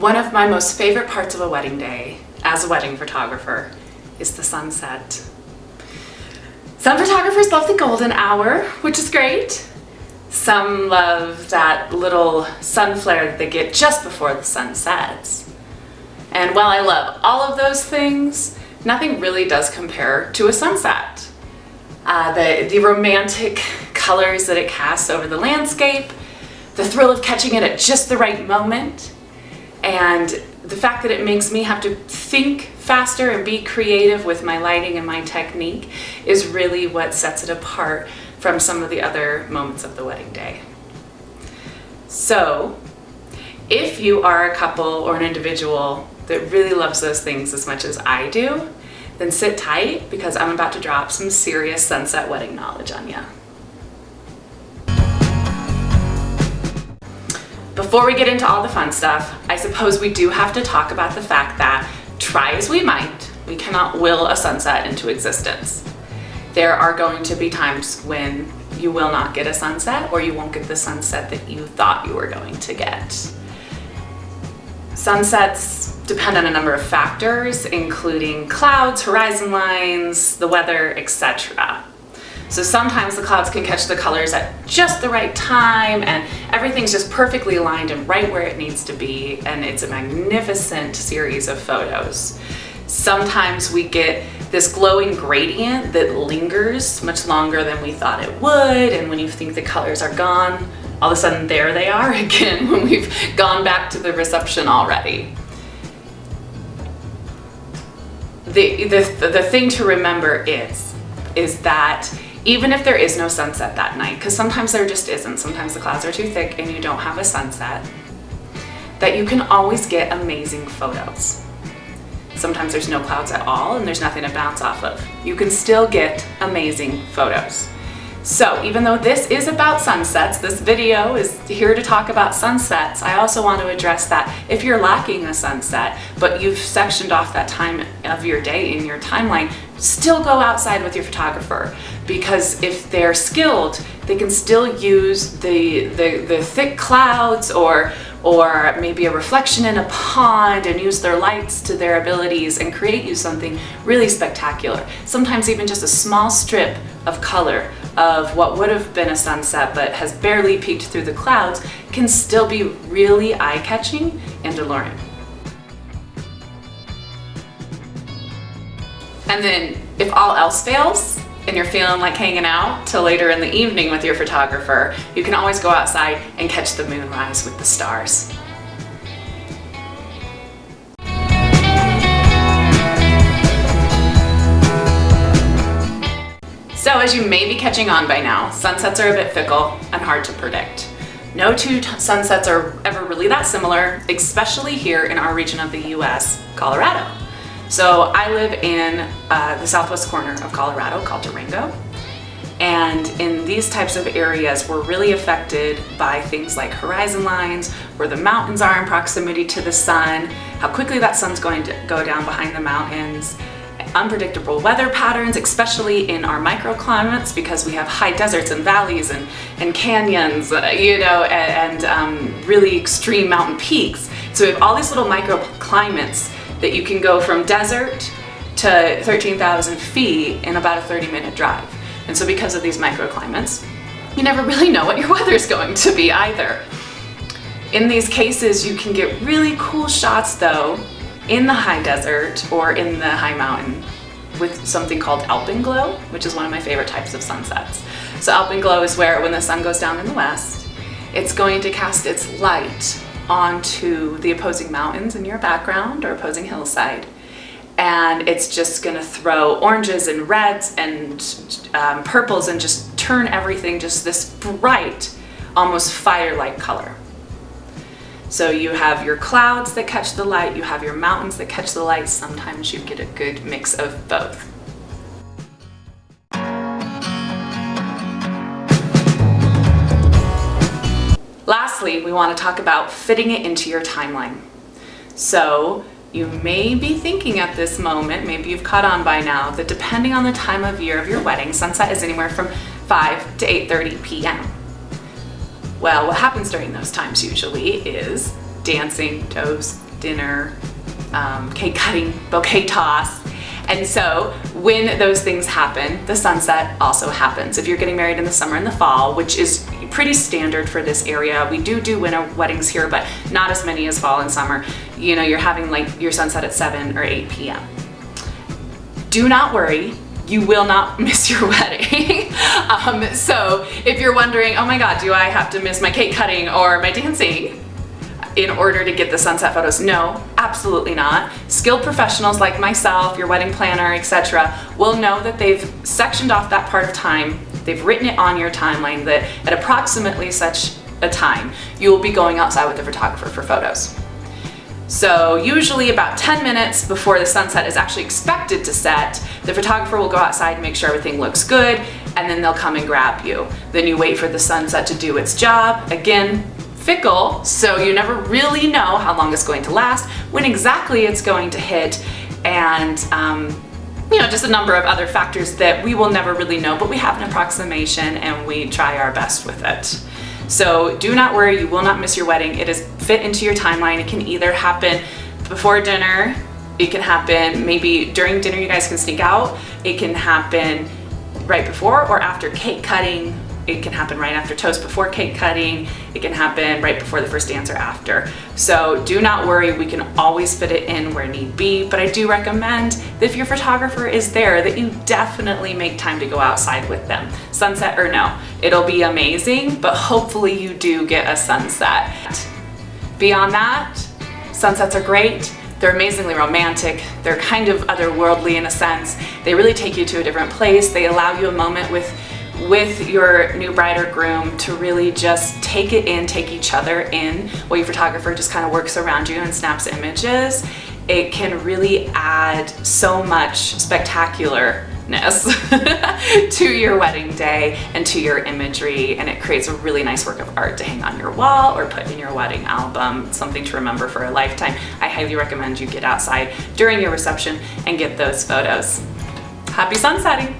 One of my most favorite parts of a wedding day as a wedding photographer is the sunset. Some photographers love the golden hour, which is great. Some love that little sun flare that they get just before the sun sets. And while I love all of those things, nothing really does compare to a sunset. The romantic colors that it casts over the landscape, the thrill of catching it at just the right moment, and the fact that it makes me have to think faster and be creative with my lighting and my technique is really what sets it apart from some of the other moments of the wedding day. So, if you are a couple or an individual that really loves those things as much as I do, then sit tight because I'm about to drop some serious sunset wedding knowledge on you. Before we get into all the fun stuff, I suppose we do have to talk about the fact that, try as we might, we cannot will a sunset into existence. There are going to be times when you will not get a sunset, or you won't get the sunset that you thought you were going to get. Sunsets depend on a number of factors, including clouds, horizon lines, the weather, etc. So sometimes the clouds can catch the colors at just the right time and everything's just perfectly aligned and right where it needs to be, and it's a magnificent series of photos. Sometimes we get this glowing gradient that lingers much longer than we thought it would, and when you think the colors are gone, all of a sudden there they are again when we've gone back to the reception already. The thing to remember is that even if there is no sunset that night, because sometimes there just isn't, sometimes the clouds are too thick and you don't have a sunset, that you can always get amazing photos. Sometimes there's no clouds at all and there's nothing to bounce off of. You can still get amazing photos. So even though this is about sunsets, this video is here to talk about sunsets, I also want to address that if you're lacking a sunset, but you've sectioned off that time of your day in your timeline, still go outside with your photographer, because if they're skilled, they can still use the thick clouds or maybe a reflection in a pond and use their lights to their abilities and create you something really spectacular. Sometimes even just a small strip of color of what would have been a sunset but has barely peeked through the clouds can still be really eye-catching and alluring. And then if all else fails and you're feeling like hanging out till later in the evening with your photographer, you can always go outside and catch the moonrise with the stars. So as you may be catching on by now, sunsets are a bit fickle and hard to predict. No two sunsets are ever really that similar, especially here in our region of the US, Colorado. So I live in the southwest corner of Colorado called Durango. And in these types of areas, we're really affected by things like horizon lines, where the mountains are in proximity to the sun, how quickly that sun's going to go down behind the mountains, unpredictable weather patterns, especially in our microclimates, because we have high deserts and valleys and canyons, and really extreme mountain peaks. So we have all these little microclimates that you can go from desert to 13,000 feet in about a 30-minute drive. And so because of these microclimates, you never really know what your weather's going to be either. In these cases, you can get really cool shots though in the high desert or in the high mountain with something called alpenglow, which is one of my favorite types of sunsets. So alpenglow is where when the sun goes down in the west, it's going to cast its light onto the opposing mountains in your background or opposing hillside. And it's just gonna throw oranges and reds and purples and just turn everything just this bright, almost fire-like color. So you have your clouds that catch the light, you have your mountains that catch the light. Sometimes you get a good mix of both. Lastly, we want to talk about fitting it into your timeline. So you may be thinking at this moment, maybe you've caught on by now, that depending on the time of year of your wedding, sunset is anywhere from 5 to 8:30 p.m. Well, what happens during those times usually is dancing, toast, dinner, cake cutting, bouquet toss. And so when those things happen, the sunset also happens. If you're getting married in the summer and the fall, which is pretty standard for this area, we do winter weddings here, but not as many as fall and summer. You know, you're having like your sunset at 7 or 8 p.m. Do not worry, you will not miss your wedding. So if you're wondering, oh my God, do I have to miss my cake cutting or my dancing in order to get the sunset photos? No, absolutely not. Skilled professionals like myself, your wedding planner, etc., will know that they've sectioned off that part of time. They've written it on your timeline that at approximately such a time, you will be going outside with the photographer for photos. So usually about 10 minutes before the sunset is actually expected to set, the photographer will go outside and make sure everything looks good, and then they'll come and grab you. Then you wait for the sunset to do its job. Again, fickle, so you never really know how long it's going to last, when exactly it's going to hit, and you know, just a number of other factors that we will never really know, but we have an approximation and we try our best with it. So do not worry, you will not miss your wedding. It is fit into your timeline. It can either happen before dinner, it can happen maybe during dinner, you guys can sneak out. It can happen right before or after cake cutting. It can happen right after toast before cake cutting. It can happen right before the first dance or after. So do not worry, we can always fit it in where need be, but I do recommend that if your photographer is there, that you definitely make time to go outside with them. Sunset or no, it'll be amazing, but hopefully you do get a sunset. Beyond that, sunsets are great. They're amazingly romantic. They're kind of otherworldly in a sense. They really take you to a different place. They allow you a moment with your new bride or groom to really just take it in, take each other in, while your photographer just kind of works around you and snaps images. It can really add so much spectacularness to your wedding day and to your imagery, and it creates a really nice work of art to hang on your wall or put in your wedding album, something to remember for a lifetime. I highly recommend you get outside during your reception and get those photos. Happy sunsetting!